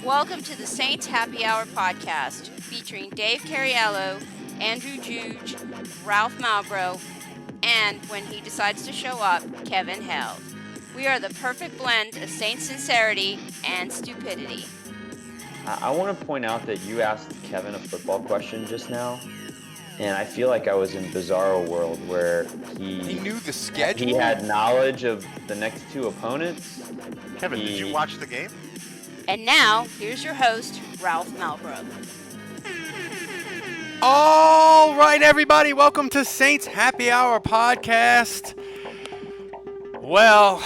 Welcome to the Saints Happy Hour podcast featuring Dave Cariello, Andrew Juge, Ralph Malbrough, and when he decides to show up, Kevin Held. We are the perfect blend of Saints sincerity and stupidity. I want to point out that you asked Kevin a football question just now, and I feel like I was in Bizarro World where He knew the schedule? He had knowledge of the next two opponents. Kevin, did you watch the game? And now, here's your host, Ralph Malbrough. All right, everybody, welcome to Saints Happy Hour podcast. Well,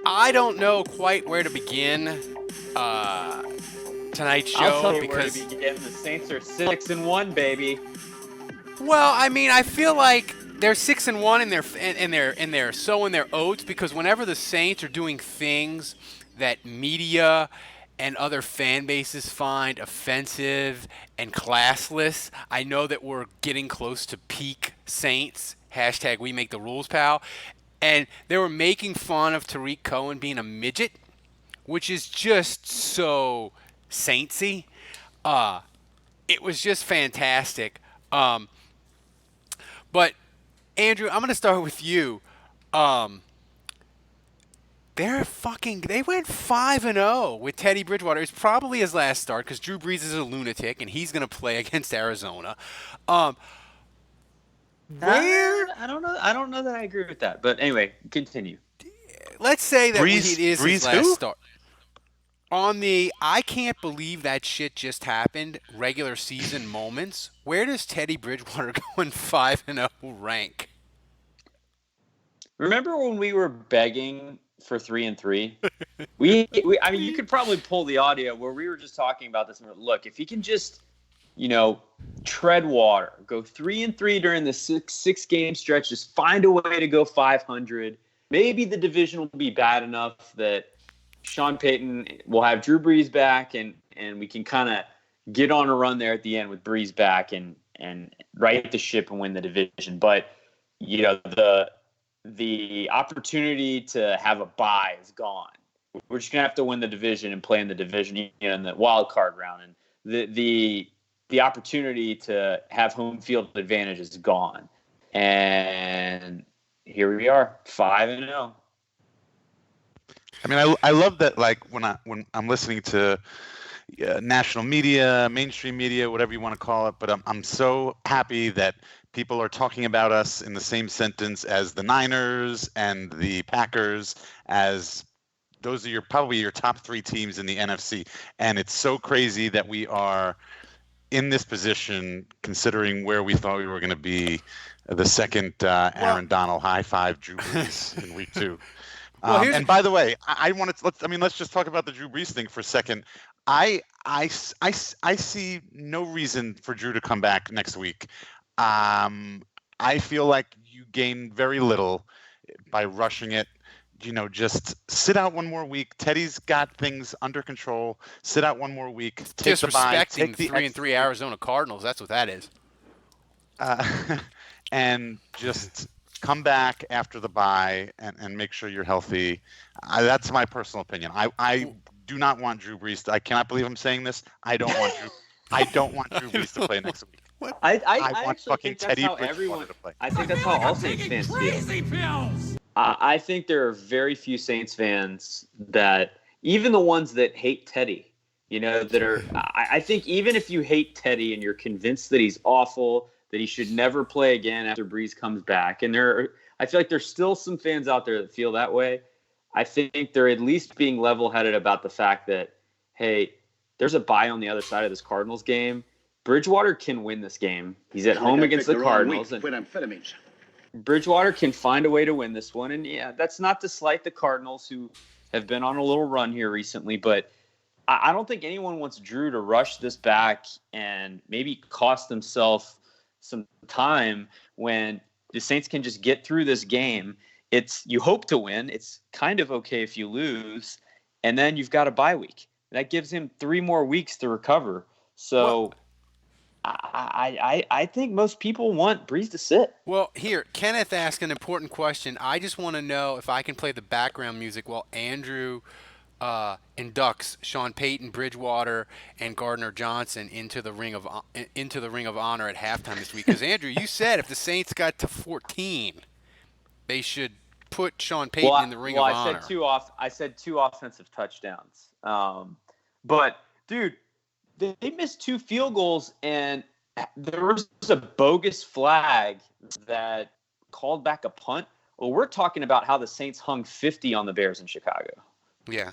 I don't know quite where to begin tonight's show. I'll tell you because where to begin. The Saints are 6-1, baby. Well, I mean, I feel like they're 6-1 and they're sowing their oats, because whenever the Saints are doing things that media and other fan bases find offensive and classless, I know that we're getting close to peak Saints. Hashtag we make the rules, pal. And they were making fun of Tariq Cohen being a midget, which is just so Saintsy. It was just fantastic. But Andrew, I'm going to start with you. They went 5-0 with Teddy Bridgewater. It's probably his last start because Drew Brees is a lunatic and he's going to play against Arizona. I don't know that I agree with that. But anyway, continue. Let's say that Brees, it is his Brees last who? start. On the I can't believe that shit just happened regular season moments, where does Teddy Bridgewater go in 5-0 rank? Remember when we were begging for 3-3? I mean, you could probably pull the audio where we were just talking about this. Look, if he can just, tread water, go 3-3 during the six game stretch, just find a way to go 500. Maybe the division will be bad enough that Sean Payton will have Drew Brees back, and we can kind of get on a run there at the end with Brees back and right the ship and win the division. But the opportunity to have a bye is gone. We're just gonna have to win the division and play in the division, in the wild card round, and the opportunity to have home field advantage is gone. And here we are, 5-0. I mean, I love that. Like when I'm listening to national media, mainstream media, whatever you want to call it, but I'm so happy that people are talking about us in the same sentence as the Niners and the Packers, as those are probably your top three teams in the NFC. And it's so crazy that we are in this position, considering where we thought we were going to be the second Aaron Donald high five Drew Brees in week 2. And by the way, let's just talk about the Drew Brees thing for a second. I see no reason for Drew to come back next week. I feel like you gain very little by rushing it. Just sit out one more week. Teddy's got things under control. Sit out one more week. Take the bye. Disrespecting the 3-3 Arizona Cardinals. That's what that is. And just come back after the bye and make sure you're healthy. That's my personal opinion. I do not want Drew Brees. I cannot believe I'm saying this. I don't want Drew Brees to play next week. I want fucking Teddy Bridgewater to play. I think that's how all Saints fans feel. I think there are very few Saints fans that, even the ones that hate Teddy, that are. I think even if you hate Teddy and you're convinced that he's awful, that he should never play again after Brees comes back, and I feel like there's still some fans out there that feel that way. I think they're at least being level-headed about the fact that, hey, there's a bye on the other side of this Cardinals game. Bridgewater can win this game. He's at home against the Cardinals. And Bridgewater can find a way to win this one. And, yeah, that's not to slight the Cardinals, who have been on a little run here recently. But I don't think anyone wants Drew to rush this back and maybe cost themselves some time when the Saints can just get through this game. You hope to win. It's kind of okay if you lose. And then you've got a bye week. That gives him 3 more weeks to recover. So I think most people want Brees to sit. Well, here, Kenneth asked an important question. I just want to know if I can play the background music while Andrew inducts Sean Payton, Bridgewater, and Gardner Johnson into the ring of honor at halftime this week. Because Andrew, you said if the Saints got to 14, they should put Sean Payton in the ring of honor. I said two offensive touchdowns. But dude, they missed 2 field goals, and there was a bogus flag that called back a punt. Well, we're talking about how the Saints hung 50 on the Bears in Chicago. Yeah.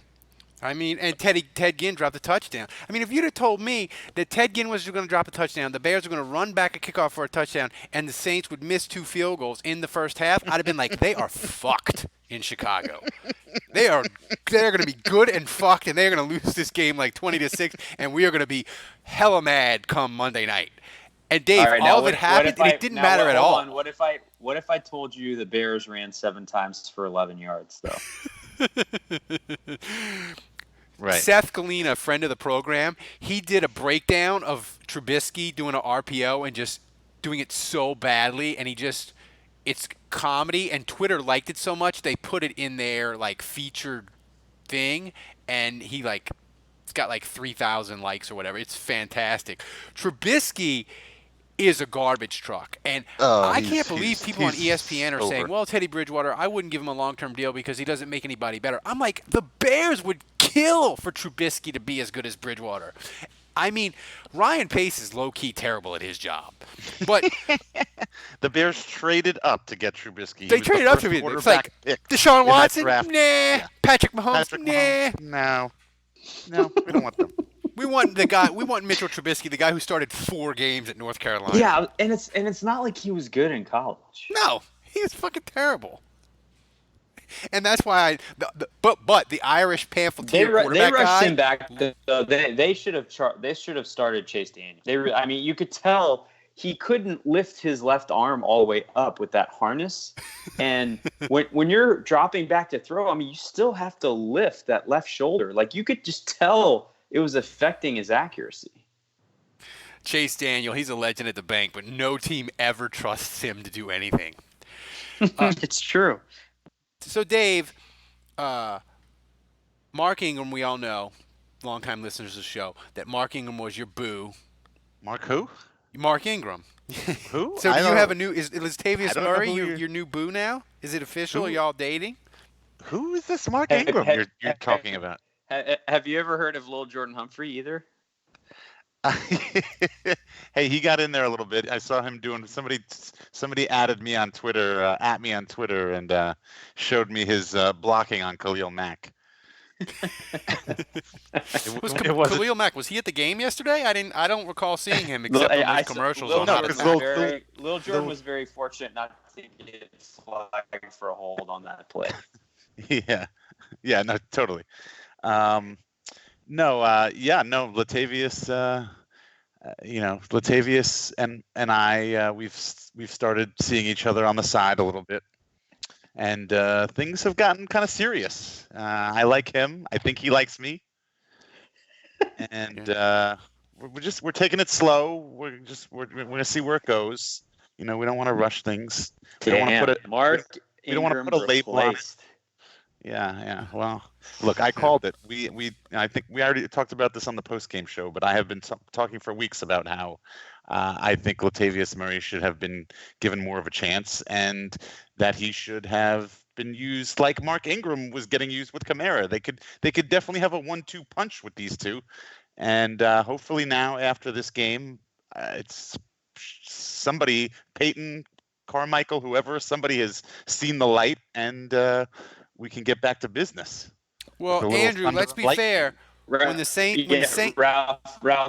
I mean, and Ted Ginn dropped a touchdown. I mean, if you'd have told me that Ted Ginn was going to drop a touchdown, the Bears were going to run back a kickoff for a touchdown, and the Saints would miss 2 field goals in the first half, I'd have been like, they are fucked in Chicago. They're going to be good and fucked, and they're going to lose this game like 20-6, and we are going to be hella mad come Monday night. And Dave, all of it happened, and it didn't matter at all. What if I told you the Bears ran 7 times for 11 yards, though? Right. Seth Galina, friend of the program, he did a breakdown of Trubisky doing an RPO and just doing it so badly, and it's comedy, and Twitter liked it so much they put it in their like featured thing, and it's got like 3,000 likes or whatever. It's fantastic. Trubisky is a garbage truck. And I can't believe people on ESPN are saying, well, Teddy Bridgewater, I wouldn't give him a long-term deal because he doesn't make anybody better. I'm like, the Bears would kill for Trubisky to be as good as Bridgewater. I mean, Ryan Pace is low-key terrible at his job. But the Bears traded up to get Trubisky. They traded up to him. It's like Deshaun Watson? Nah. Yeah. Patrick Mahomes? Nah. No, we don't want them. We want Mitchell Trubisky, the guy who started 4 games at North Carolina. Yeah, and it's not like he was good in college. No, he was fucking terrible. And that's why but the Irish pamphleteer quarterback they rushed guy, him back. They should have started Chase Daniel. I mean, you could tell he couldn't lift his left arm all the way up with that harness. And when you're dropping back to throw, I mean, you still have to lift that left shoulder. Like, you could just tell it was affecting his accuracy. Chase Daniel, he's a legend at the bank, but no team ever trusts him to do anything. It's true. So, Dave, Mark Ingram, we all know, longtime listeners of the show, that Mark Ingram was your boo. Mark who? Mark Ingram. Who? So do you have a new? Is Latavius Murray your new boo now? Is it official? Are y'all dating? Who is this Mark Ingram you're talking about? Have you ever heard of Lil Jordan Humphrey either? Hey, he got in there a little bit. I saw him doing somebody added me on Twitter, and showed me his blocking on Khalil Mack. Khalil Mack, was he at the game yesterday? I don't recall seeing him except on those commercials. Lil Jordan was very fortunate not to get flagged for a hold on that play. Yeah, no, totally. Latavius, Latavius and I, we've started seeing each other on the side a little bit, and things have gotten kind of serious. I like him. I think he likes me, and we're taking it slow. We're gonna see where it goes. We don't want to rush things. We don't want to put a label on it. Yeah. Well, look, I called it. I think we already talked about this on the post-game show, but I have been talking for weeks about how I think Latavius Murray should have been given more of a chance, and that he should have been used like Mark Ingram was getting used with Kamara. They could definitely have a 1-2 punch with these two, and hopefully now after this game, it's somebody, Peyton, Carmichael, whoever, somebody has seen the light, and we can get back to business. Well, Andrew, let's be fair. Ralph,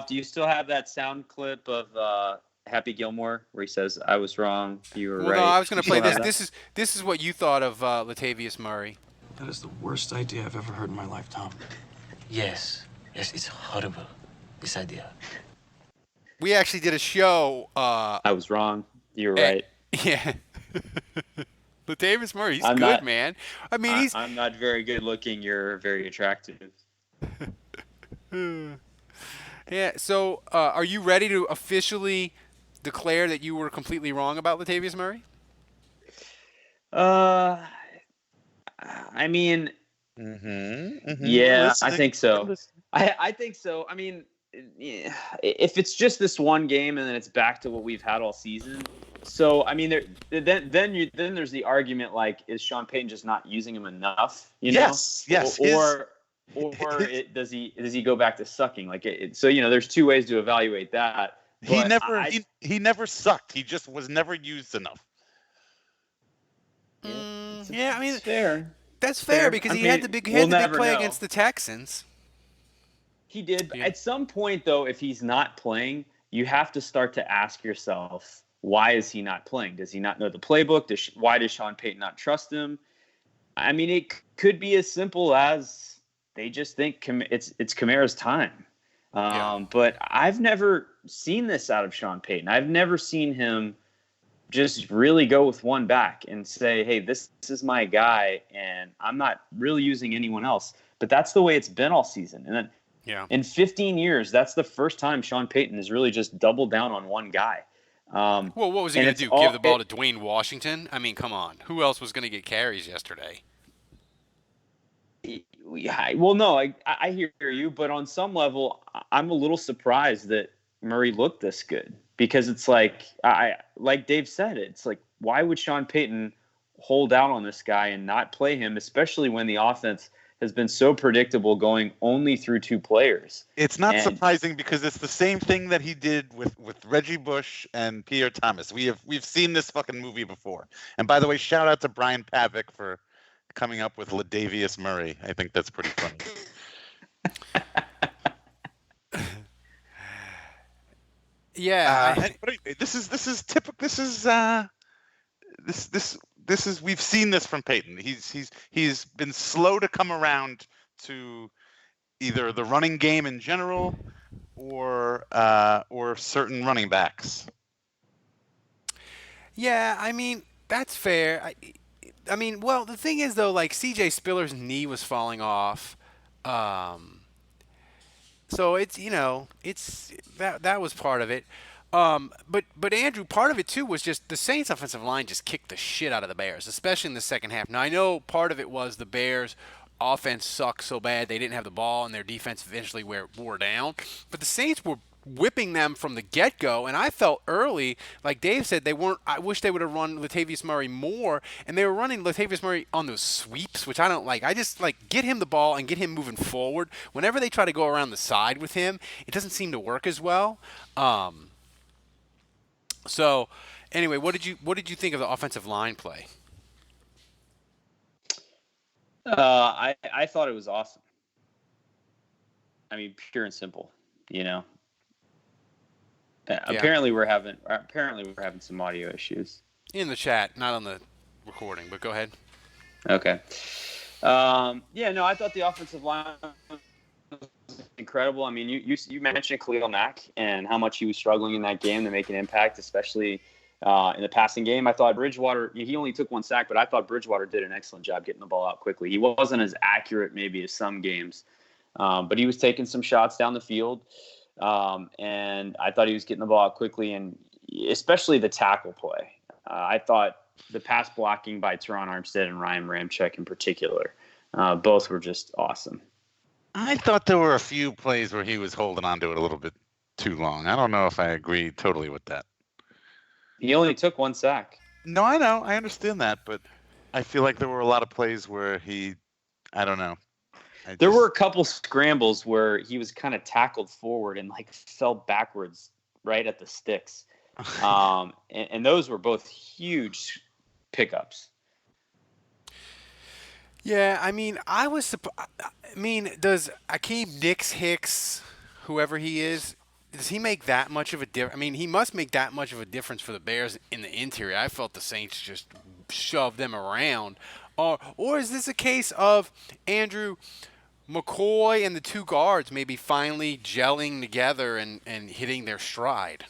do you still have that sound clip of Happy Gilmore where he says, "I was wrong, you were right"? No, I was going to play this. This is what you thought of Latavius Murray. That is the worst idea I've ever heard in my life, Tom. Yes, it's horrible, this idea. We actually did a show. I was wrong. You were right. Yeah. Latavius Murray, he's good, man. I mean, I'm not very good looking. You're very attractive. Yeah. So, are you ready to officially declare that you were completely wrong about Latavius Murray? I mean, Yeah, I Listening. think so. Listening. I think so. I mean, yeah, if it's just this one game and then it's back to what we've had all season. So I mean, then there's the argument like, is Sean Payton just not using him enough? You know, Yes. does he go back to sucking? Like so there's two ways to evaluate that. But He never sucked. He just was never used enough. Yeah, I mean, it's fair. That's fair because he had the big play against the Texans. He did. But at some point, though, if he's not playing, you have to start to ask yourself, why is he not playing? Does he not know the playbook? Why does Sean Payton not trust him? I mean, it could be as simple as they just think it's Kamara's time. But I've never seen this out of Sean Payton. I've never seen him just really go with one back and say, hey, this is my guy, and I'm not really using anyone else. But that's the way it's been all season. And then in 15 years, that's the first time Sean Payton has really just doubled down on one guy. Well, what was he going to do? Give the ball to Dwayne Washington? I mean, come on. Who else was going to get carries yesterday? Well, no, I hear you. But on some level, I'm a little surprised that Murray looked this good. Because it's like Dave said, it's like, why would Sean Payton hold out on this guy and not play him, especially when the offense has been so predictable going only through two players? It's not surprising because it's the same thing that he did with Reggie Bush and Pierre Thomas. We've seen this fucking movie before. And by the way, shout out to Brian Pavick for coming up with Latavius Murray. I think that's pretty funny. Yeah, this is typical. This is we've seen this from Payton. He's been slow to come around to either the running game in general or certain running backs. Yeah, I mean that's fair. I mean, well, the thing is though, like C.J. Spiller's knee was falling off. So it's that was part of it. But Andrew, part of it too was just the Saints offensive line just kicked the shit out of the Bears, especially in the second half. Now I know part of it was the Bears offense sucked so bad they didn't have the ball and their defense eventually wore down. But the Saints were whipping them from the get-go, and I felt early, like Dave said, they weren't. I wish they would have run Latavius Murray more, and they were running Latavius Murray on those sweeps, which I don't like. I just like get him the ball and get him moving forward. Whenever they try to go around the side with him, it doesn't seem to work as well. So, anyway, what did you think of the offensive line play? I thought it was awesome. I mean, pure and simple, Apparently we're having some audio issues in the chat, not on the recording. But go ahead. Okay. I thought the offensive line was incredible. I mean, you mentioned Khalil Mack and how much he was struggling in that game to make an impact, especially in the passing game. I thought Bridgewater, he only took one sack, but I thought Bridgewater did an excellent job getting the ball out quickly. He wasn't as accurate maybe as some games, but he was taking some shots down the field. And I thought he was getting the ball out quickly, and especially the tackle play. I thought the pass blocking by Teron Armstead and Ryan Ramczyk in particular, both were just awesome. I thought there were a few plays where he was holding on to it a little bit too long. I don't know if I agree totally with that. He only took one sack. No, I know. I understand that, but I feel like there were a lot of plays where I don't know. There were a couple scrambles where he was kind of tackled forward and fell backwards right at the sticks. And those were both huge pickups. Yeah, I mean, does Akeem Hicks, whoever he is, does he make that much of a difference? I mean, he must make that much of a difference for the Bears in the interior. I felt the Saints just shoved them around. Or is this a case of, Andrew, McCoy and the two guards maybe finally gelling together and hitting their stride?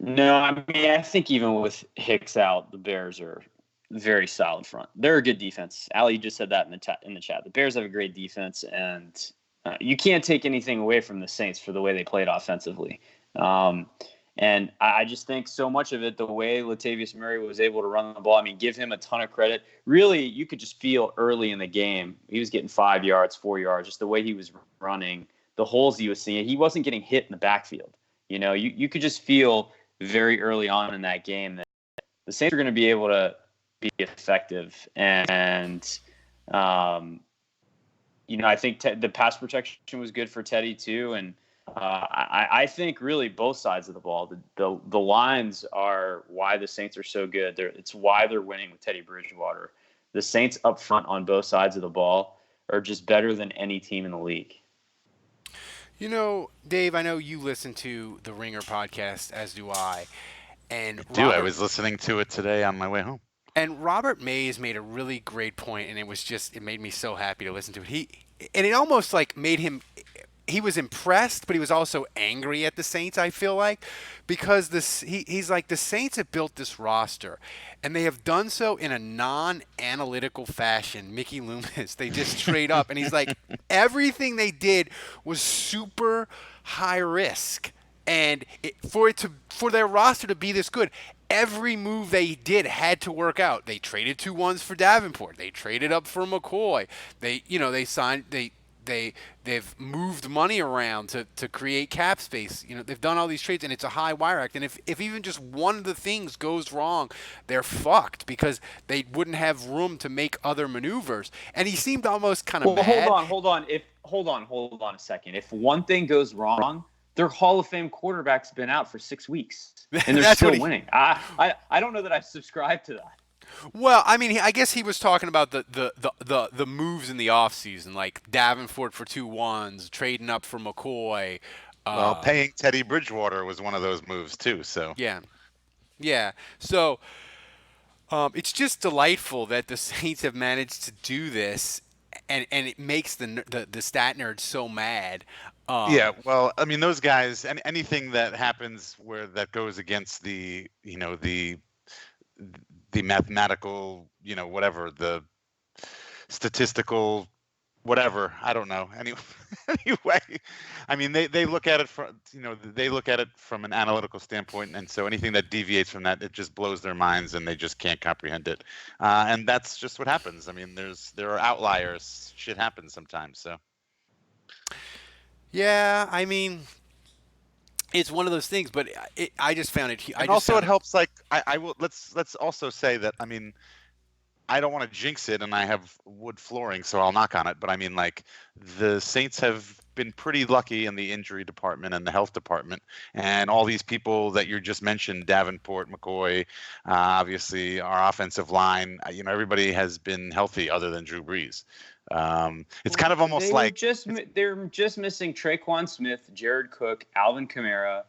No, I mean, I think even with Hicks out, the Bears are very solid front. They're a good defense. Ali just said that in the chat. The Bears have a great defense, and you can't take anything away from the Saints for the way they played offensively. And And I just think so much of it, the way Latavius Murray was able to run the ball, I mean, give him a ton of credit. Really, you could just feel early in the game, he was getting 5 yards, 4 yards, just the way he was running, the holes he was seeing. He wasn't getting hit in the backfield. You could just feel very early on in that game that the Saints are going to be able to be effective. And I think the pass protection was good for Teddy too. And I think really both sides of the ball, the lines are why the Saints are so good. It's why they're winning with Teddy Bridgewater. The Saints up front on both sides of the ball are just better than any team in the league. Dave, I know you listen to the Ringer podcast, as do I. And I was listening to it today on my way home. And Robert Mays made a really great point, and it made me so happy to listen to it. It almost like made him, he was impressed, but he was also angry at the Saints, I feel like, because he's like, the Saints have built this roster, and they have done so in a non-analytical fashion. Mickey Loomis, they just trade up, and he's like, everything they did was super high risk. And for their roster to be this good, every move they did had to work out. They traded 2 1s for Davenport. They traded up for McCoy. They signed. They've moved money around to create cap space. They've done all these trades, and it's a high wire act. And if even just one of the things goes wrong, they're fucked because they wouldn't have room to make other maneuvers. And he seemed almost kind of mad. Hold on a second. If one thing goes wrong, their Hall of Fame quarterback's been out for 6 weeks, and they're still winning. I don't know that I subscribe to that. Well, I mean, I guess he was talking about the moves in the offseason, like Davenport for 2 1s, trading up for McCoy. Paying Teddy Bridgewater was one of those moves too. So yeah. So it's just delightful that the Saints have managed to do this, and it makes the stat nerds so mad. Yeah, well, I mean, those guys, and anything that happens that goes against the mathematical, whatever, the statistical, whatever, I don't know. Anyway, I mean, they look at it from an analytical standpoint, and so anything that deviates from that, it just blows their minds, and they just can't comprehend it. And that's just what happens. I mean, there are outliers. Shit happens sometimes. So. Yeah, I mean, it's one of those things, but I just found it. And also, it helps. Like, I will. Let's also say that. I mean, I don't want to jinx it, and I have wood flooring, so I'll knock on it. But I mean, like, the Saints have been pretty lucky in the injury department and the health department, and all these people that you just mentioned, Davenport, McCoy, obviously our offensive line. Everybody has been healthy other than Drew Brees. It's kind of almost like they're just missing Traquan Smith, Jared Cook, Alvin Kamara.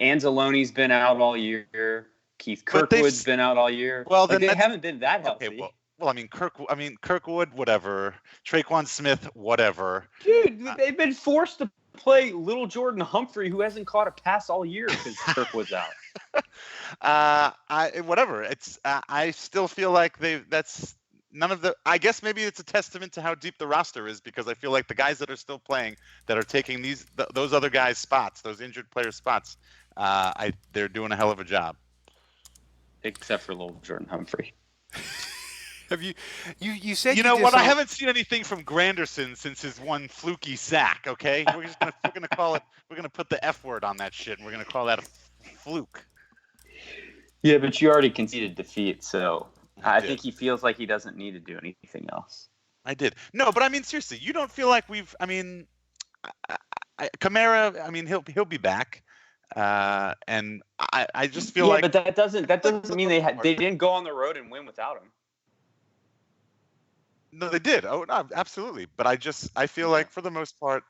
Anzalone's been out all year. Keith Kirkwood's been out all year. Well, they haven't been that healthy. Okay, well, I mean, Kirkwood, whatever. Traquan Smith, whatever. Dude, they've been forced to play little Jordan Humphrey, who hasn't caught a pass all year because Kirkwood's out. Whatever. It's I still feel like that's. None of the. I guess maybe it's a testament to how deep the roster is, because I feel like the guys that are still playing, that are taking those other guys' spots, those injured players' spots, they're doing a hell of a job. Except for little Jordan Humphrey. Have you said you know what? I haven't seen anything from Granderson since his one fluky sack. Okay, we're gonna call it. We're gonna put the F word on that shit, and we're gonna call that a fluke. Yeah, but you already conceded defeat, so. I think he feels like he doesn't need to do anything else. I did. No, but I mean, seriously, you don't feel like we've. I mean, Kamara. I mean, he'll be back, and I just feel like. But that doesn't mean they didn't go on the road and win without him. No, they did. Oh, no, absolutely. But I feel like for the most part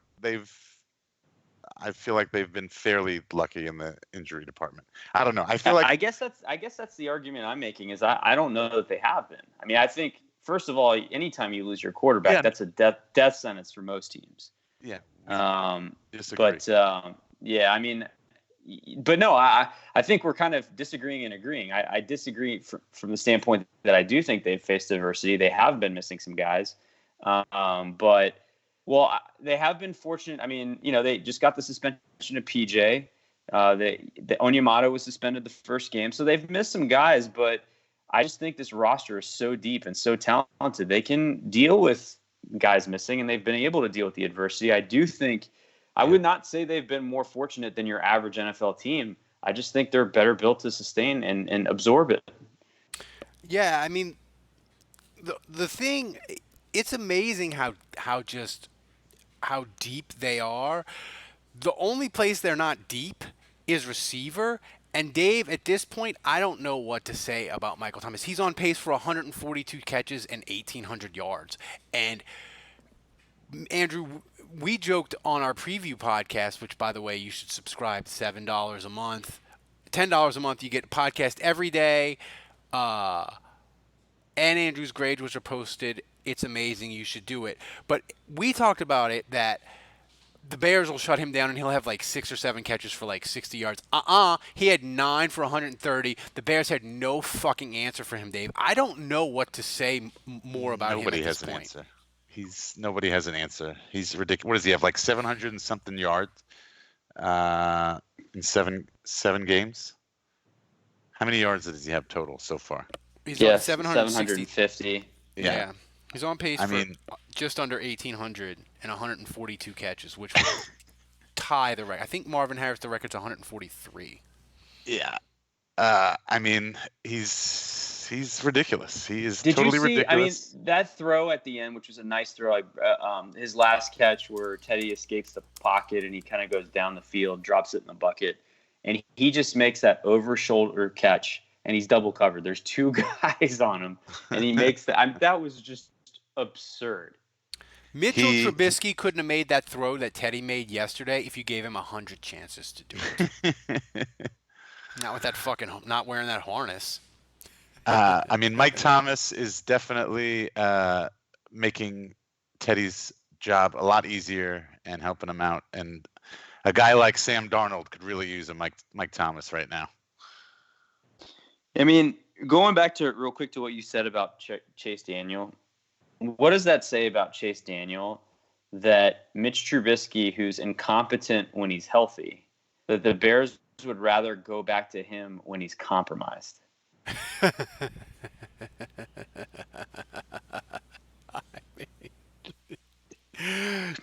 I feel like they've been fairly lucky in the injury department. I don't know. I feel like I guess that's the argument I'm making is I don't know that they have been. I mean, I think first of all, anytime you lose your quarterback, that's a death sentence for most teams. Yeah. Disagree. But yeah, I mean, but no, I think we're kind of disagreeing and agreeing. I disagree from the standpoint that I do think they've faced adversity. They have been missing some guys, but. Well, they have been fortunate. I mean, they just got the suspension of PJ. The Onyemata was suspended the first game, so they've missed some guys. But I just think this roster is so deep and so talented. They can deal with guys missing, and they've been able to deal with the adversity. I do think I would not say they've been more fortunate than your average NFL team. I just think they're better built to sustain and absorb it. Yeah, I mean, the thing, it's amazing how deep they are. The only place they're not deep is receiver. And Dave, at this point, I don't know what to say about Michael Thomas. He's on pace for 142 catches and 1,800 yards. And Andrew, we joked on our preview podcast, which, by the way, you should subscribe, $7 a month. $10 a month, you get a podcast every day. And Andrew's grades, which are posted. It's amazing. You should do it. But we talked about it that the Bears will shut him down and he'll have like 6 or 7 catches for like 60 yards. He had 9 for 130. The Bears had no fucking answer for him, Dave. I don't know what to say more about him at this point. Nobody has an answer. Nobody has an answer. He's ridiculous. What does he have? Like 700 and something yards in seven games? How many yards does he have total so far? He's on 750. Yeah. He's on pace for just under 1,800 and 142 catches, which would tie the record. I think Marvin Harris, the record's 143. Yeah. I mean, he's ridiculous. He is totally ridiculous. I mean, that throw at the end, which was a nice throw, his last catch where Teddy escapes the pocket and he kind of goes down the field, drops it in the bucket, and he just makes that over-shoulder catch, and he's double covered. There's 2 guys on him, and he makes that. that was just absurd. Mitchell Trubisky couldn't have made that throw that Teddy made yesterday if you gave him 100 chances to do it. Not with that not wearing that harness. I mean, Mike Thomas is definitely making Teddy's job a lot easier and helping him out. And a guy like Sam Darnold could really use a Mike Thomas right now. I mean, going back to real quick to what you said about Chase Daniel, what does that say about Chase Daniel that Mitch Trubisky, who's incompetent when he's healthy, that the Bears would rather go back to him when he's compromised?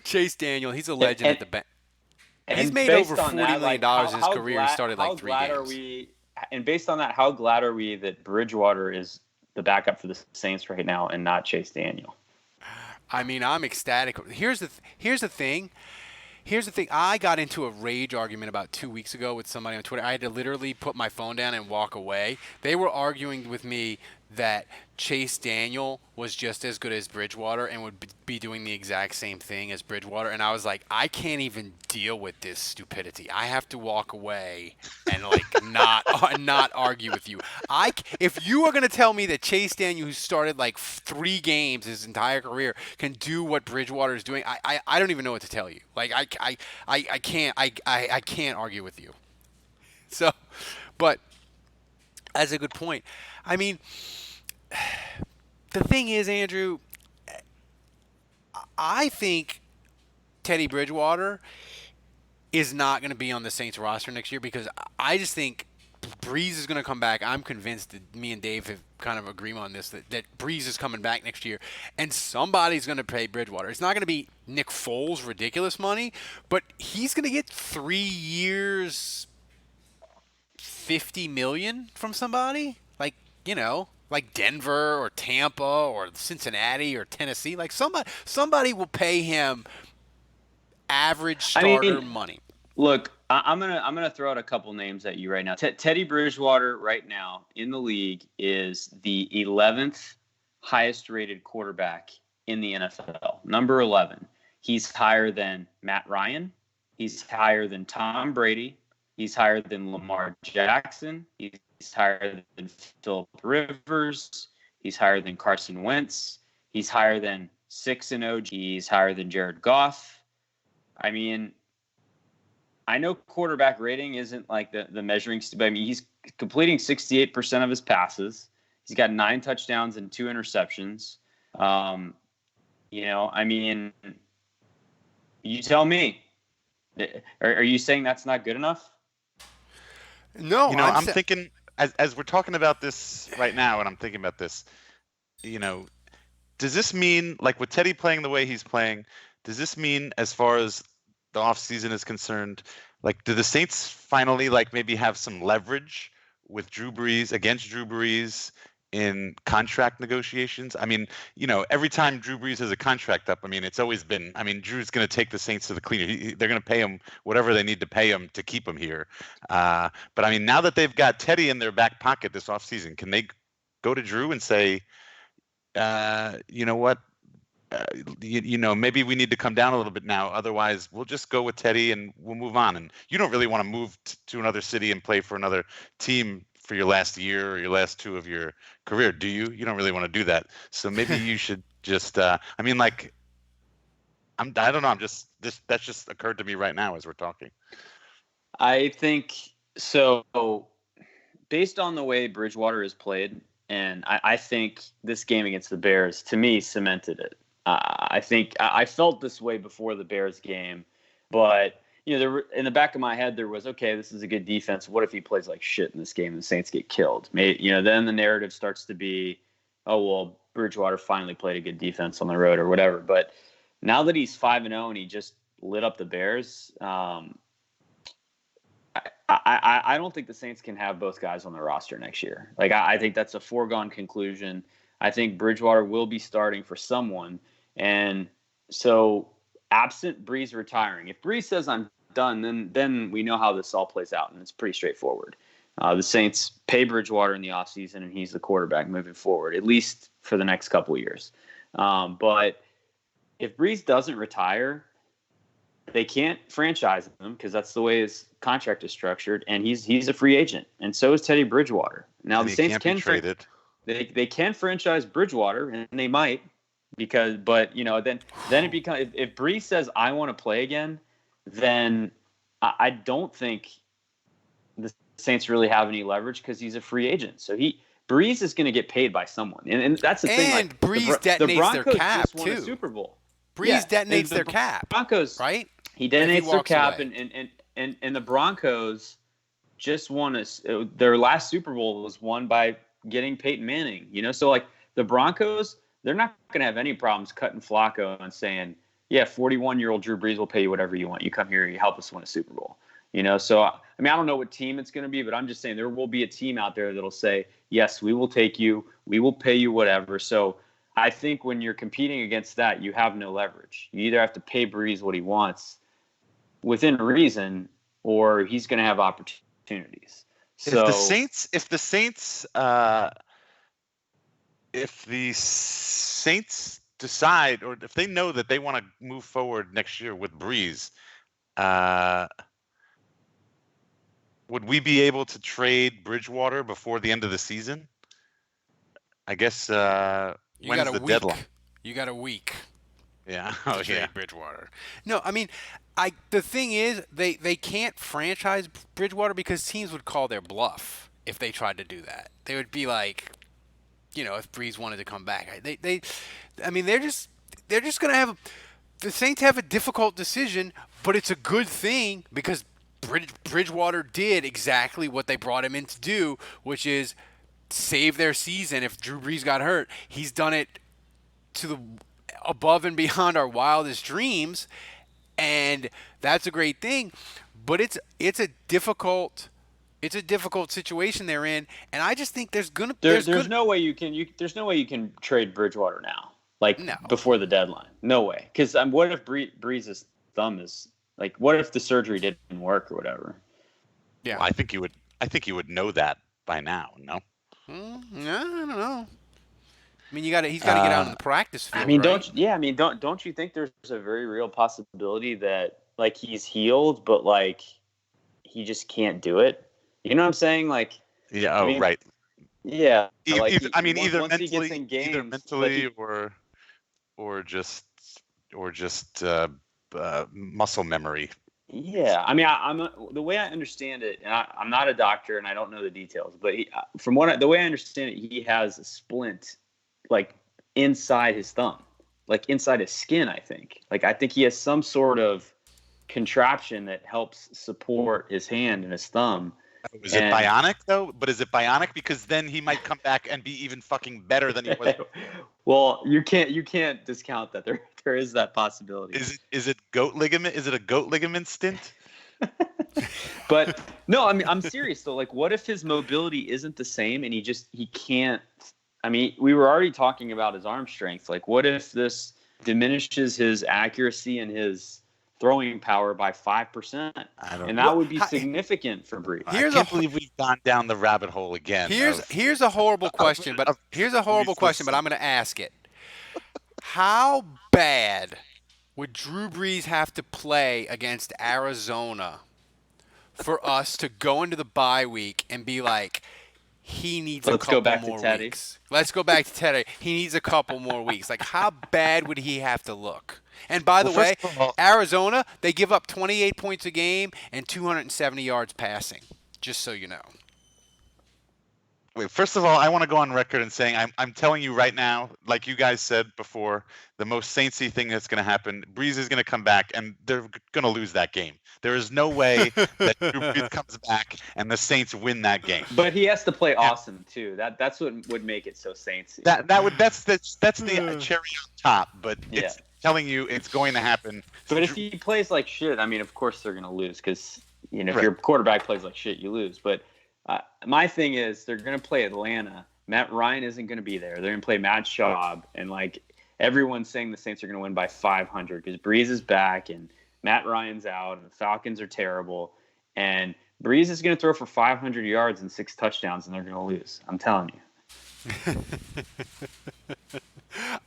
Chase Daniel, he's a legend at the bank. He's made over $40 million in his career. He started like 3 games. And based on that, how glad are we that Bridgewater is the backup for the Saints right now and not Chase Daniel? I mean, I'm ecstatic. Here's the thing. I got into a rage argument about 2 weeks ago with somebody on Twitter. I had to literally put my phone down and walk away. They were arguing with me that Chase Daniel was just as good as Bridgewater and would be doing the exact same thing as Bridgewater. And I was like, I can't even deal with this stupidity. I have to walk away and not argue with you. If you are going to tell me that Chase Daniel, who started like 3 games his entire career, can do what Bridgewater is doing, I don't even know what to tell you. Like I can't argue with you. So, but that's a good point. I mean, the thing is, Andrew, I think Teddy Bridgewater is not going to be on the Saints roster next year because I just think Brees is going to come back. I'm convinced that me and Dave have kind of agreed on this, that Brees is coming back next year, and somebody's going to pay Bridgewater. It's not going to be Nick Foles' ridiculous money, but he's going to get 3 years, $50 million from somebody. Like Denver or Tampa or Cincinnati or Tennessee. Like somebody will pay him average starter money. Look, I'm gonna throw out a couple names at you right now. Teddy Bridgewater right now in the league is the 11th highest rated quarterback in the NFL. Number 11. He's higher than Matt Ryan. He's higher than Tom Brady. He's higher than Lamar Jackson. He's higher than Philip Rivers. He's higher than Carson Wentz. He's higher than 6-0. He's higher than Jared Goff. I mean, I know quarterback rating isn't like the measuring stick. I mean, he's completing 68% of his passes. He's got 9 touchdowns and 2 interceptions. I mean, you tell me. Are you saying that's not good enough? No, I'm thinking as we're talking about this right now, and I'm thinking about this. You know, does this mean, like with Teddy playing the way he's playing, does this mean as far as the offseason is concerned, like do the Saints finally like maybe have some leverage with Drew Brees against Drew Brees in contract negotiations? I mean, every time Drew Brees has a contract up, I mean, it's always been, I mean, Drew's going to take the Saints to the cleaner. They're going to pay him whatever they need to pay him to keep him here. But I mean, now that they've got Teddy in their back pocket this offseason, can they go to Drew and say, you know what? Maybe we need to come down a little bit now. Otherwise, we'll just go with Teddy and we'll move on. And you don't really want to move to another city and play for another team for your last year or your last two of your career, do you? You don't really want to do that. So maybe you should just. I mean, like, I don't know. That's just occurred to me right now as we're talking. I think so. Based on the way Bridgewater is played, and I think this game against the Bears, to me, cemented it. I think I felt this way before the Bears game, but in the back of my head there was, okay, this is a good defense. What if he plays like shit in this game and the Saints get killed? Maybe, then the narrative starts to be, oh well, Bridgewater finally played a good defense on the road or whatever. But now that he's 5-0 and he just lit up the Bears, I don't think the Saints can have both guys on the roster next year. Like I think that's a foregone conclusion. I think Bridgewater will be starting for someone. And so absent Brees retiring, if Brees says I'm done, then we know how this all plays out, and it's pretty straightforward. The Saints pay Bridgewater in the offseason, and he's the quarterback moving forward, at least for the next couple of years. But if Brees doesn't retire, they can't franchise him because that's the way his contract is structured, and he's a free agent, and so is Teddy Bridgewater. Now the Saints can trade it. They can franchise Bridgewater, and they might, but then it becomes, if Brees says I want to play again, then I don't think the Saints really have any leverage because he's a free agent. So Brees is going to get paid by someone, and that's the thing. And Brees detonates their cap just won a too. Super Bowl. Brees detonates their cap. Broncos, right? He detonates their cap, away. and the Broncos just won their last Super Bowl was won by getting Peyton Manning. So like the Broncos, they're not going to have any problems cutting Flacco and saying, yeah, 41-year-old Drew Brees will pay you whatever you want. You come here, you help us win a Super Bowl. So I mean, I don't know what team it's going to be, but I'm just saying there will be a team out there that'll say, yes, we will take you, we will pay you whatever. So I think when you're competing against that, you have no leverage. You either have to pay Brees what he wants within reason, or he's going to have opportunities. So If the Saints decide, or if they know that they want to move forward next year with Brees, would we be able to trade Bridgewater before the end of the season? I guess when's the deadline? You got a week. Yeah. Oh, yeah. Bridgewater. No, I mean, the thing is, they can't franchise Bridgewater because teams would call their bluff if they tried to do that. They would be like, if Brees wanted to come back, I mean, they're just gonna have the Saints have a difficult decision, but it's a good thing because Bridgewater did exactly what they brought him in to do, which is save their season. If Drew Brees got hurt, he's done it to the above and beyond our wildest dreams, and that's a great thing. But it's a difficult situation they're in, and I just think there's no way you can trade Bridgewater now, before the deadline. No way, because what if Brees' thumb is like? What if the surgery didn't work or whatever? Yeah, well, I think you would know that by now. No. No, I don't know. I mean, he's got to get out on the practice field. I mean, right? Don't you think there's a very real possibility that he's healed, but he just can't do it? You know what I'm saying? Yeah. Oh, right. Yeah. Either once he gets in games, either mentally or just muscle memory. Yeah, I mean, the way I understand it, and I'm not a doctor and I don't know the details, but the way I understand it, he has a splint inside his thumb, inside his skin. I think he has some sort of contraption that helps support his hand and his thumb. Is it bionic though? But is it bionic? Because then he might come back and be even fucking better than he was. Well, you can't discount that there is that possibility. Is it goat ligament? Is it a goat ligament stint? But no, I mean, I'm serious though. Like, what if his mobility isn't the same and he can't? I mean, we were already talking about his arm strength. Like, what if this diminishes his accuracy and his throwing power by 5%? And that would be significant for Brees. I can't believe we've gone down the rabbit hole again. Here's a horrible question, but I'm going to ask it. How bad would Drew Brees have to play against Arizona for us to go into the bye week and be like, he needs a couple more weeks? Let's go back to Teddy. He needs a couple more weeks. Like, how bad would he have to look? And by the way, Arizona, they give up 28 points a game and 270 yards passing, just so you know. Wait, first of all, I want to go on record and saying I'm telling you right now, like you guys said before, the most Saintsy thing that's going to happen, Brees is going to come back and they're going to lose that game. There is no way that Drew Brees comes back and the Saints win that game. But he has to play awesome too. That's what would make it so Saintsy. That's the cherry on top. But it's telling you it's going to happen. But if he plays like shit, I mean, of course they're going to lose because if your quarterback plays like shit, you lose. But my thing is they're going to play Atlanta. Matt Ryan isn't going to be there. They're going to play Matt Schaub, and like everyone's saying the Saints are going to win by 500 because Brees is back and Matt Ryan's out, and the Falcons are terrible. And Brees is going to throw for 500 yards and 6 touchdowns, and they're going to lose. I'm telling you.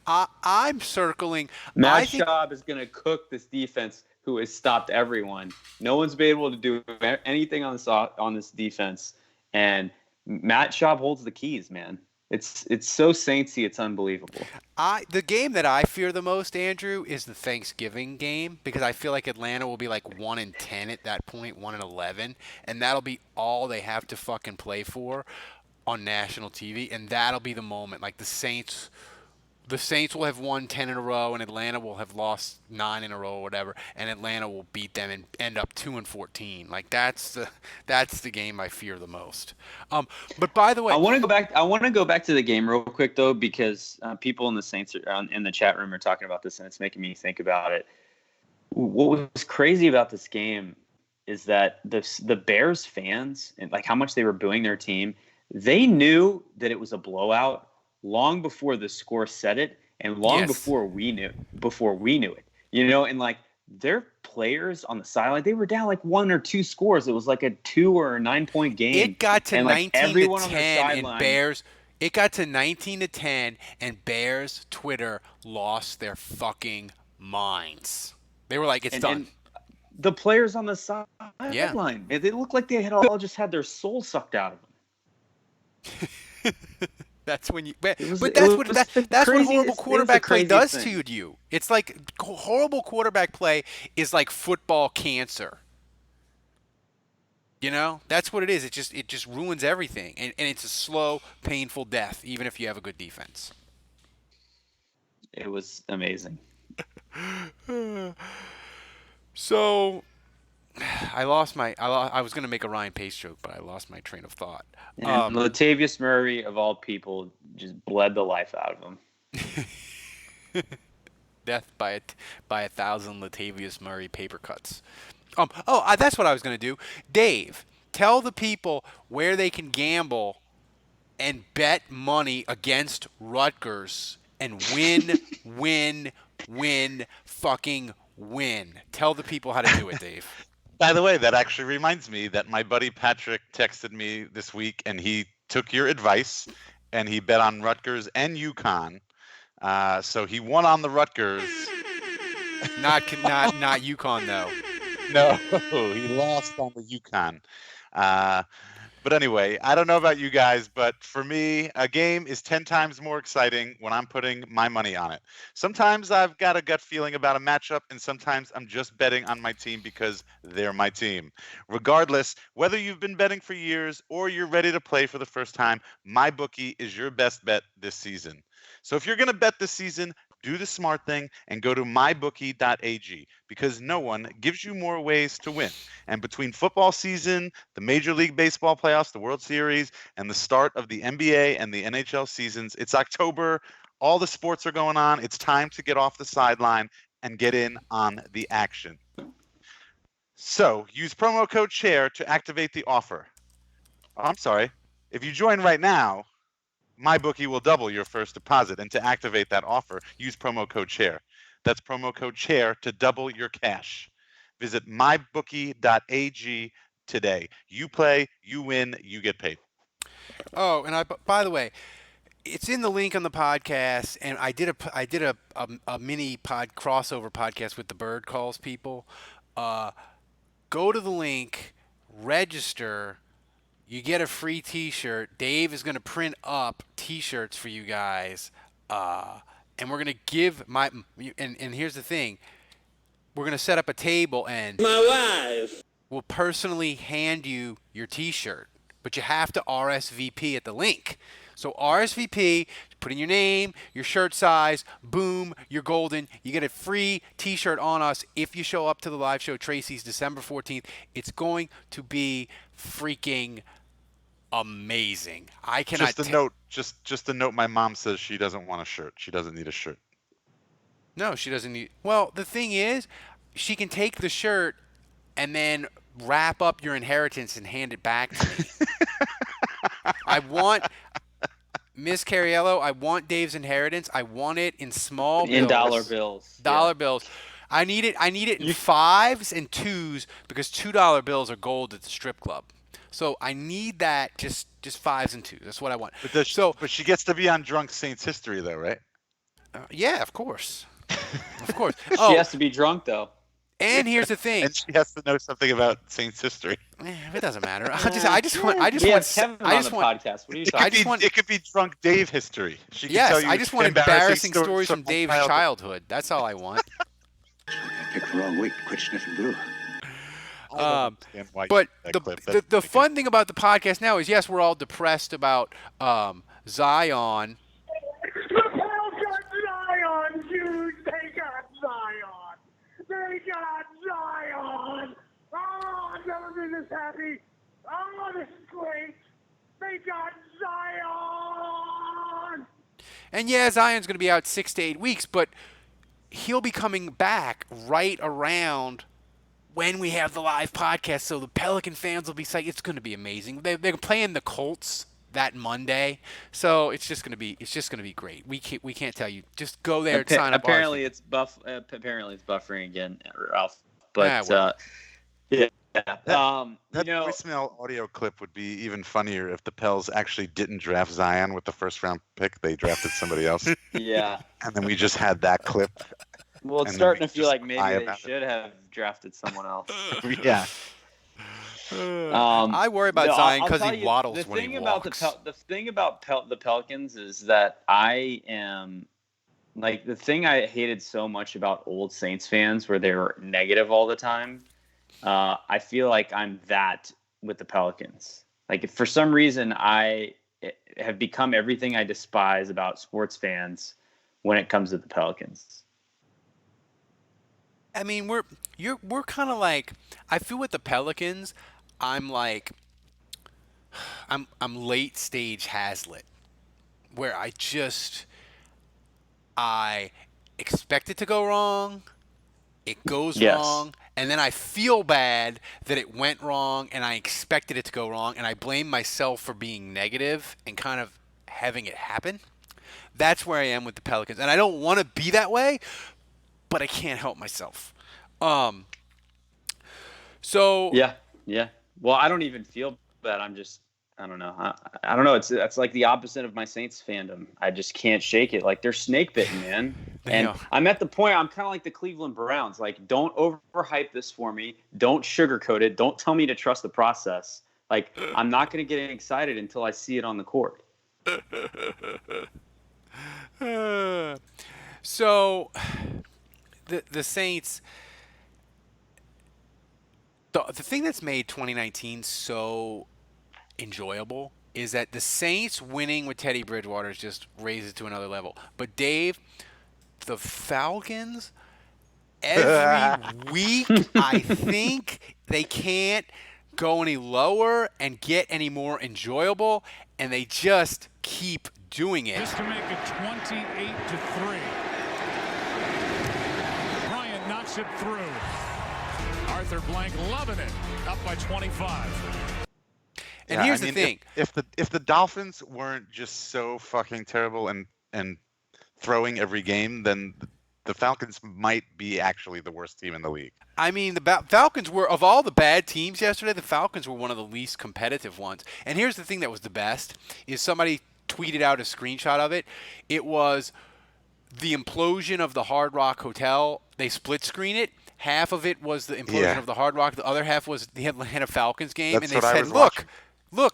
I'm circling. Matt Schaub is going to cook this defense who has stopped everyone. No one's been able to do anything on this defense. And Matt Schaub holds the keys, man. It's so Saintsy, it's unbelievable. The game that I fear the most, Andrew, is the Thanksgiving game because I feel like Atlanta will be like 1-10 at that point, 1-11, and that'll be all they have to fucking play for on national TV, and that'll be the moment. Like the Saints will have won 10 in a row, and Atlanta will have lost 9 in a row or whatever, and Atlanta will beat them and end up 2-14. Like that's the game I fear the most. But by the way, I want to go back to the game real quick though, because people in the Saints in the chat room are talking about this, and it's making me think about it. What was crazy about this game is that the Bears fans and like how much they were booing their team, they knew that it was a blowout long before the score said it, and long before we knew it. And like their players on the sideline, they were down like 1 or 2 scores. It was like a 2 or a 9-point game. It got to 19-10, and Bears. It got to 19-10, and Bears Twitter lost their fucking minds. They were like, "It's done." And the players on the sideline, they looked like they had all just had their soul sucked out of them. That's when you. That's what horrible quarterback play does to you. It's like horrible quarterback play is like football cancer. That's what it is. It just ruins everything, and it's a slow, painful death, even if you have a good defense. It was amazing. So. I was going to make a Ryan Pace joke, but I lost my train of thought. And Latavius Murray, of all people, just bled the life out of him. Death by 1,000 Latavius Murray paper cuts. That's what I was going to do. Dave, tell the people where they can gamble and bet money against Rutgers and win, fucking win. Tell the people how to do it, Dave. By the way, that actually reminds me that my buddy Patrick texted me this week, and he took your advice, and he bet on Rutgers and UConn. So he won on the Rutgers. Not UConn though. No, he lost on the UConn. But anyway, I don't know about you guys, but for me, a game is 10 times more exciting when I'm putting my money on it. Sometimes I've got a gut feeling about a matchup, and sometimes I'm just betting on my team because they're my team. Regardless, whether you've been betting for years or you're ready to play for the first time, MyBookie is your best bet this season. So if you're going to bet this season, Do the smart thing and go to mybookie.ag because no one gives you more ways to win. And between football season, the Major League Baseball playoffs, the World Series, and the start of the NBA and the NHL seasons, it's October. All the sports are going on. It's time to get off the sideline and get in on the action. So use promo code SHARE to activate the offer. Oh, I'm sorry. If you join right now, MyBookie will double your first deposit. And to activate that offer, use promo code SHARE. That's promo code SHARE to double your cash. Visit mybookie.ag today. You play, you win, you get paid. Oh, and by the way, it's in the link on the podcast, and I did a mini crossover podcast with the Bird Calls people. Go to the link, register. You get a free T-shirt. Dave is going to print up T-shirts for you guys, and we're going to give and here's the thing. We're going to set up a table, and my wife will personally hand you your T-shirt, but you have to RSVP at the link. So RSVP, put in your name, your shirt size, boom, you're golden. You get a free T-shirt on us if you show up to the live show, Tracy's December 14th. It's going to be freaking amazing. I cannot. Just a note. My mom says she doesn't want a shirt. She doesn't need a shirt. No, she doesn't need. Well, the thing is, she can take the shirt and then wrap up your inheritance and hand it back to me. I want Miss Cariello. I want Dave's inheritance. I want it in small bills. In dollar bills. Dollar bills. I need it in fives and twos because $2 bills are gold at the strip club. So I need that just fives and twos. That's what I want. But she gets to be on Drunk Saints History, though, right? Yeah, of course. Of course. She has to be drunk, though. And here's the thing. And she has to know something about Saints history. It doesn't matter. I just want Kevin on the podcast. What are you talking about? It could be Drunk Dave history. She can yes, tell you I just want embarrassing stories from Dave's childhood. childhood. That's all I want. I picked the wrong week. Quit sniffing glue. But the fun thing about the podcast now is, yes, we're all depressed about Zion. The Pels got Zion, dude. They got Zion. They got Zion. Oh, I've never been this happy. Oh, this is great. They got Zion. And yeah, Zion's going to be out 6 to 8 weeks, but he'll be coming back right around when we have the live podcast. So the Pelican fans will be psyched. It's going to be amazing. They're playing the Colts that Monday, so it's just going to be great. We can't tell you. Just go there and sign up. Apparently it's buffering again, Ralph. But yeah. That voicemail audio clip would be even funnier if the Pels actually didn't draft Zion with the first round pick. They drafted somebody else. Yeah. And then we just had that clip. Well, it's starting to feel like maybe they should have drafted someone else. Yeah. I worry about Zion because he waddles when he walks. The thing about the Pelicans is that I am like the thing I hated so much about old Saints fans where they were negative all the time. I feel like I'm that with the Pelicans. Like, if for some reason I have become everything I despise about sports fans when it comes to the Pelicans. I mean, we're kind of like, I feel with the Pelicans, I'm late stage Hazlitt, where I expect it to go wrong, it goes wrong, and then I feel bad that it went wrong and I expected it to go wrong, and I blame myself for being negative and kind of having it happen. That's where I am with the Pelicans, and I don't want to be that way, but I can't help myself. So yeah. Well, I don't even feel bad. I don't know. I don't know. It's like the opposite of my Saints fandom. I just can't shake it. Like, they're snake bitten, man. And I'm at the point. I'm kind of like the Cleveland Browns. Like, don't overhype this for me. Don't sugarcoat it. Don't tell me to trust the process. Like, I'm not going to get excited until I see it on the court. So the Saints, the thing that's made 2019 so enjoyable is that the Saints winning with Teddy Bridgewater just raises it to another level. But Dave, the Falcons every week. I think they can't go any lower and get any more enjoyable, and they just keep doing it. Just to make it 28-3. Bryant knocks it through. Arthur Blank loving it. Up by 25. And here's the thing: if the Dolphins weren't just so fucking terrible and throwing every game, then the Falcons might be actually the worst team in the league. I mean, the Falcons were, of all the bad teams yesterday, the Falcons were one of the least competitive ones. And here's the thing that was the best, is somebody tweeted out a screenshot of it. It was the implosion of the Hard Rock Hotel. They split screen it. Half of it was the implosion of the Hard Rock. The other half was the Atlanta Falcons game. That's and they said, look,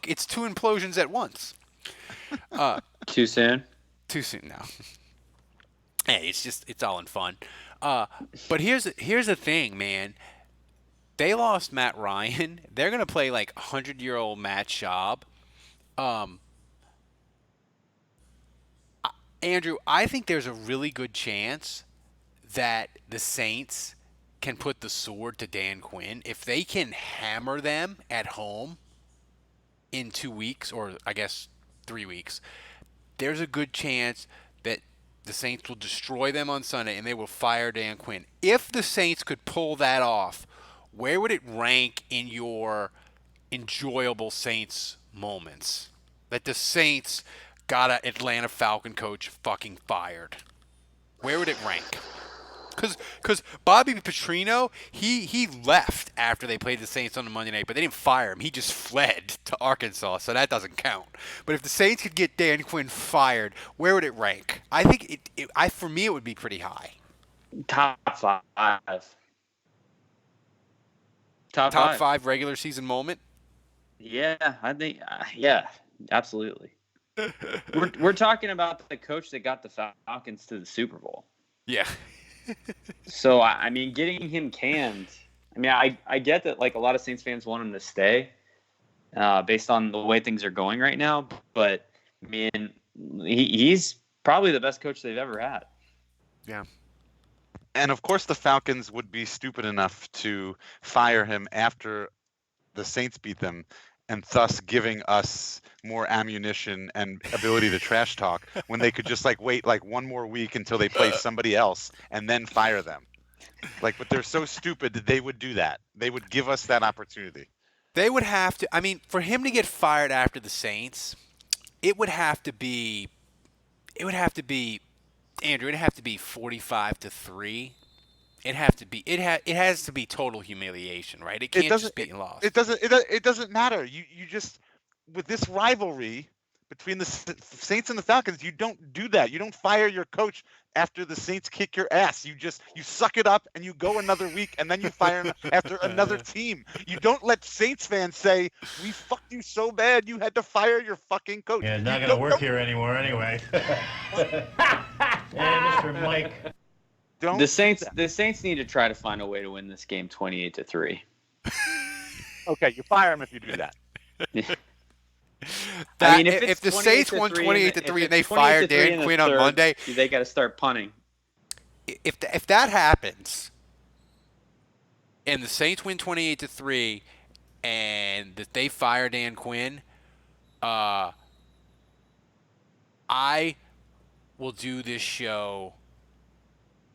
it's two implosions at once. Too soon? Too soon now. Hey, it's all in fun. But here's the thing, man. They lost Matt Ryan. They're gonna play like 100-year-old Matt Schaub. Andrew, I think there's a really good chance that the Saints can put the sword to Dan Quinn if they can hammer them at home in 2 weeks, or I guess 3 weeks. There's a good chance that the Saints will destroy them on Sunday and they will fire Dan Quinn. If the Saints could pull that off, where would it rank in your enjoyable Saints moments? That the Saints got an Atlanta Falcon coach fucking fired. Where would it rank? Because Bobby Petrino, he left after they played the Saints on the Monday night, but they didn't fire him. He just fled to Arkansas, so that doesn't count. But if the Saints could get Dan Quinn fired, where would it rank? I think for me it would be pretty high. Top 5. Top 5 regular season moment? Yeah, I think yeah, absolutely. we're talking about the coach that got the Falcons to the Super Bowl. Yeah. So, I mean, getting him canned, I mean, I get that, like, a lot of Saints fans want him to stay based on the way things are going right now. But, I mean, he's probably the best coach they've ever had. Yeah. And, of course, the Falcons would be stupid enough to fire him after the Saints beat them, and thus giving us more ammunition and ability to trash talk when they could just wait one more week until they play somebody else and then fire them. But they're so stupid that they would do that. They would give us that opportunity. They would have to. I mean, for him to get fired after the Saints, it would have to be. Andrew. It'd have to be 45-3. It has to be total humiliation, right? It can't just be lost. It doesn't matter. You just, with this rivalry between the Saints and the Falcons, you don't do that. You don't fire your coach after the Saints kick your ass. You suck it up and you go another week and then you fire him after another team. You don't let Saints fans say, "We fucked you so bad you had to fire your fucking coach." Yeah, not going to work here anymore anyway. Hey, Mr. Mike. The Saints need to try to find a way to win this game 28-3. Okay, you fire him if you do that. I mean, if the Saints won 28-3 and they fired Dan Quinn on Monday, they got to start punting. If that happens, and the Saints win 28-3, and that they fire Dan Quinn, I will do this show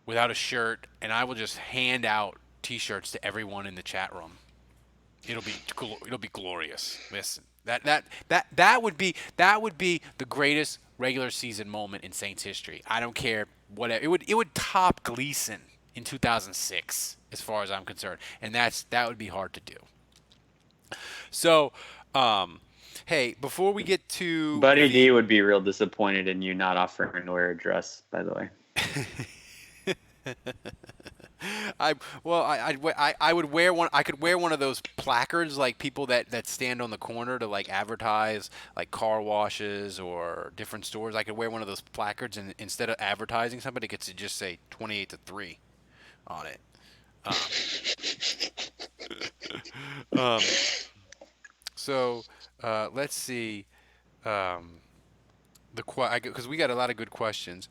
without a shirt, and I will just hand out T-shirts to everyone in the chat room. It'll be glorious. Listen, that would be the greatest regular season moment in Saints history. I don't care whatever. It would top Gleason in 2006 as far as I'm concerned, and that would be hard to do. So, hey, before we get to Buddy D would be real disappointed in you not offering to wear a dress, by the way. I would wear one. I could wear one of those placards, like people that stand on the corner to advertise car washes or different stores. I could wear one of those placards, and instead of advertising somebody, it gets to just say 28-3 on it. So let's see. Because we got a lot of good questions.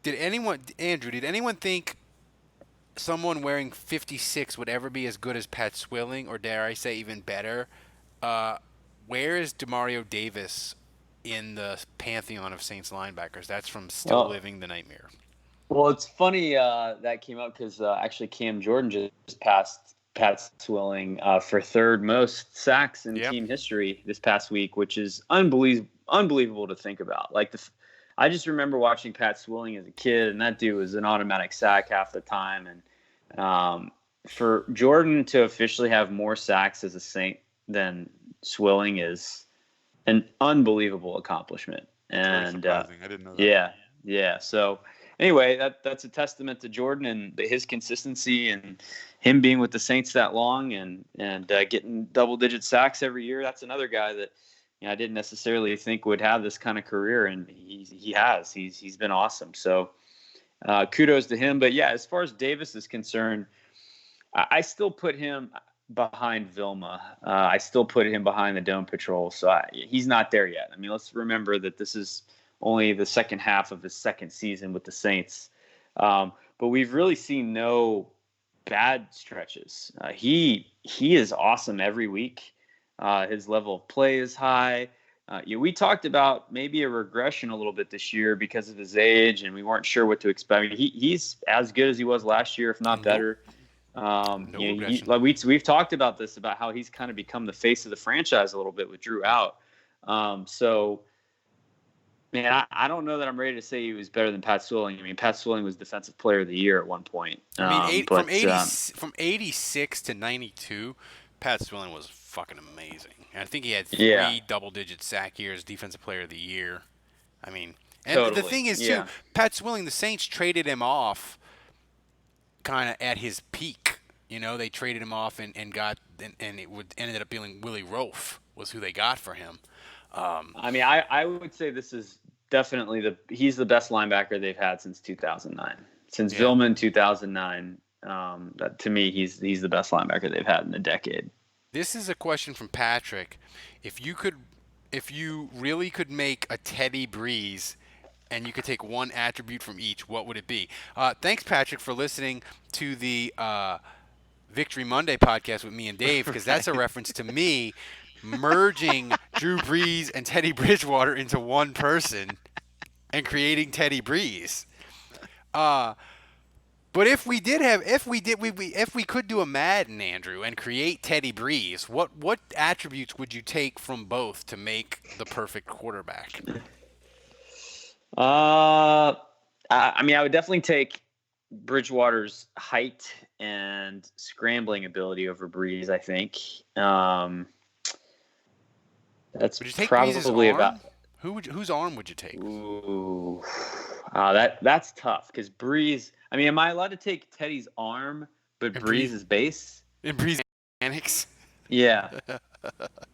Andrew, did anyone think someone wearing 56 would ever be as good as Pat Swilling, or dare I say even better? Where is Demario Davis in the pantheon of Saints linebackers? That's from Still Living the Nightmare. Well, it's funny that came up because actually Cam Jordan just passed Pat Swilling for third most sacks in team history this past week, which is unbelievable to think about. Like I just remember watching Pat Swilling as a kid, and that dude was an automatic sack half the time. And for Jordan to officially have more sacks as a Saint than Swilling is an unbelievable accomplishment. And I didn't know that. Yeah. So anyway, that's a testament to Jordan and his consistency and him being with the Saints that long and getting double-digit sacks every year. That's another guy that I didn't necessarily think would have this kind of career, and he has. He's been awesome. So kudos to him. But yeah, as far as Davis is concerned, I still put him behind Vilma. I still put him behind the Dome Patrol. So he's not there yet. I mean, let's remember that this is only the second half of his second season with the Saints. But we've really seen no bad stretches. He is awesome every week. His level of play is high. We talked about maybe a regression a little bit this year because of his age, and we weren't sure what to expect. I mean, he's as good as he was last year, if not better. We've talked about this, about how he's kind of become the face of the franchise a little bit with Drew out. Man, I don't know that I'm ready to say he was better than Pat Swilling. I mean, Pat Swilling was Defensive Player of the Year at one point. From 86 to 92, Pat Swilling was fucking amazing. And I think he had 3 double-digit sack years, Defensive Player of the Year. I mean, and totally. The thing is, too, Pat Swilling, the Saints traded him off kind of at his peak. They traded him off and it ended up being Willie Roaf was who they got for him. I would say this is definitely he's the best linebacker they've had since 2009. Since Vilma in 2009, that to me he's the best linebacker they've had in a decade. This is a question from Patrick. If you really could make a Teddy Brees and you could take one attribute from each, what would it be? Thanks, Patrick, for listening to the Victory Monday podcast with me and Dave, because that's a reference to me merging Drew Brees and Teddy Bridgewater into one person and creating Teddy Brees. But if we could do a Madden, Andrew, and create Teddy Brees, what attributes would you take from both to make the perfect quarterback? I would definitely take Bridgewater's height and scrambling ability over Brees, I think. That's would you take probably about whose arm would you take? Ooh, that's tough because Brees. I mean, am I allowed to take Teddy's arm, but Brees' base? And Brees mechanics. Yeah.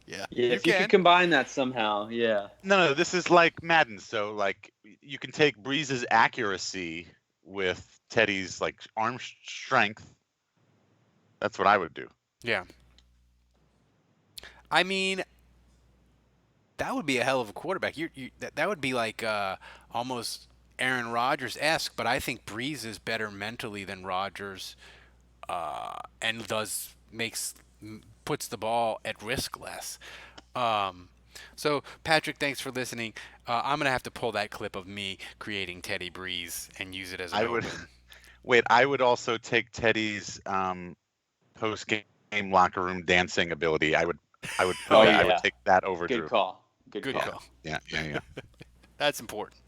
Yeah. If you could combine that somehow, yeah. No, this is like Madden. So like you can take Brees' accuracy with Teddy's like arm strength. That's what I would do. Yeah. I mean, that would be a hell of a quarterback. That would be like almost Aaron Rodgers-esque, but I think Brees is better mentally than Rodgers, and puts the ball at risk less. So Patrick, thanks for listening. I'm gonna have to pull that clip of me creating Teddy Brees and use it as an open. Wait, I would also take Teddy's post-game locker room dancing ability. I would take that over Drew. Good call. Good call. Yeah. That's important.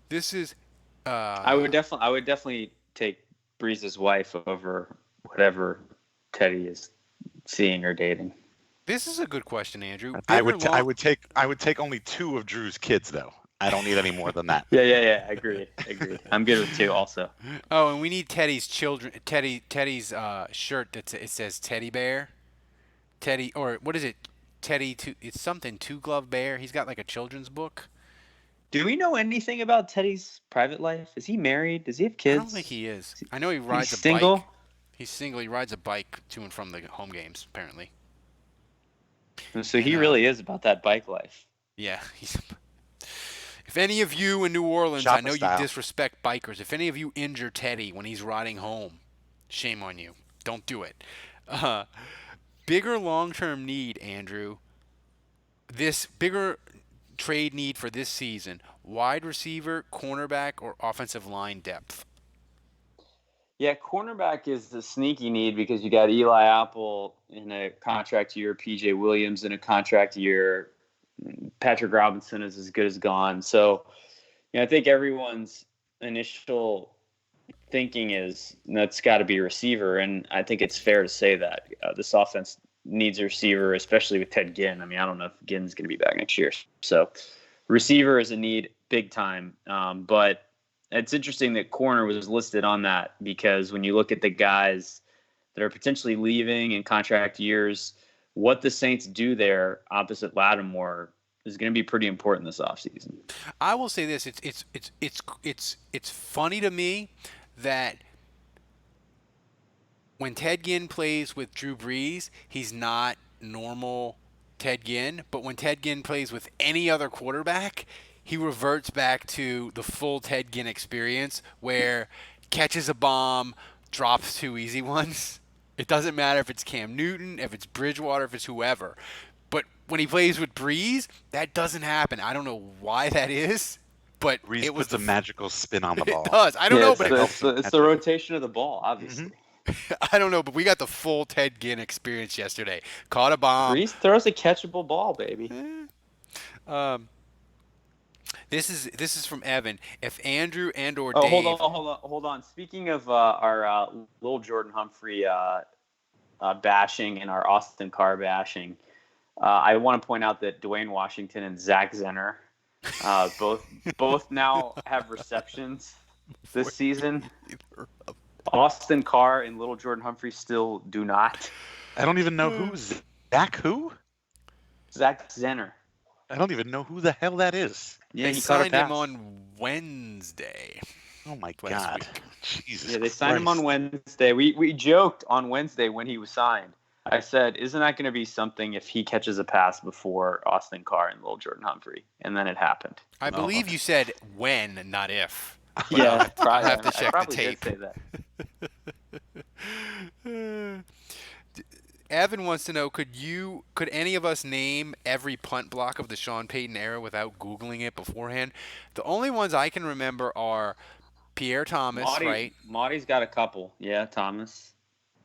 This is. I would definitely take Brees' wife over whatever Teddy is seeing or dating. This is a good question, Andrew. I would take only 2 of Drew's kids though. I don't need any more than that. Yeah. Agreed. I'm good with 2 also. Oh, and we need Teddy's children. Teddy's shirt it says Teddy Bear. Teddy, or what is it? It's something Two Glove Bear. He's got like a children's book. Do we know anything about Teddy's private life? Is he married? Does he have kids? I don't think he is. I know he rides a single? bike. He's single. He rides a bike to and from the home games, apparently. So he really is about that bike life. Yeah. If any of you in New Orleans, Shopper I know style. you disrespect bikers. If any of you injure Teddy when he's riding home, shame on you. Don't do it. Bigger long-term need, Andrew. This bigger trade need for this season: wide receiver, cornerback, or offensive line depth. Yeah, cornerback is the sneaky need because you got Eli Apple in a contract year, PJ Williams in a contract year, Patrick Robinson is as good as gone. So, I think everyone's initial thinking is that's got to be a receiver, and I think it's fair to say that this offense needs a receiver, especially with Ted Ginn. I mean, I don't know if Ginn's going to be back next year. So, receiver is a need big time, but it's interesting that corner was listed on that because when you look at the guys that are potentially leaving in contract years, what the Saints do there opposite Lattimore is going to be pretty important this offseason. I will say this: it's funny to me that when Ted Ginn plays with Drew Brees, he's not normal Ted Ginn, but when Ted Ginn plays with any other quarterback, he reverts back to the full Ted Ginn experience where catches a bomb, drops 2 easy ones. It doesn't matter if it's Cam Newton, if it's Bridgewater, if it's whoever. But when he plays with Brees, that doesn't happen. I don't know why that is, but Brees it was puts a magical spin on the ball. It does. I don't know, but it's the rotation of the ball, obviously. I don't know, but we got the full Ted Ginn experience yesterday. Caught a bomb. Brees throws a catchable ball, baby. This is from Evan. If Andrew and or Dave. Hold on. Speaking of our little Jordan Humphrey bashing and our Austin Carr bashing, I want to point out that Dwayne Washington and Zach Zenner both now have receptions this season. Austin Carr and little Jordan Humphrey still do not. I don't even know who's Zach. Who? Zach Zenner. I don't even know who the hell that is. Yeah, They signed him on Wednesday. Oh my God! Week. Jesus. Yeah, they signed him on Wednesday. We joked on Wednesday when he was signed. I said, "Isn't that going to be something if he catches a pass before Austin Carr and little Jordan Humphrey?" And then it happened. I believe you said when, not if. Yeah, I'll have to check the tape. Did say that. Evan wants to know, could any of us name every punt block of the Sean Payton era without Googling it beforehand? The only ones I can remember are Pierre Thomas, right? Marty's got a couple. Yeah, Thomas.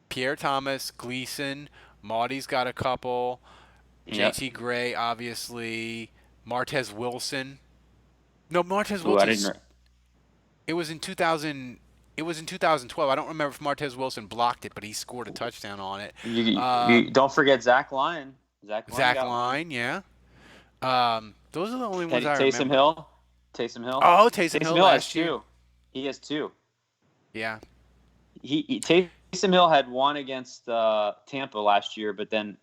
Pierre Thomas, Gleason. Marty's got a couple. Yep. JT Gray, obviously. Martez Wilson. No, Martez Ooh, I Wilson. didn't. It was in 2000. It was in 2012. I don't remember if Martez Wilson blocked it, but he scored a touchdown on it. You don't forget Zach Lyon. Zach Lyon, yeah. Those are the only ones I remember. Taysom Hill. Oh, Taysom Hill has last year. 2. He has 2. Yeah. Taysom Hill had one against Tampa last year, but then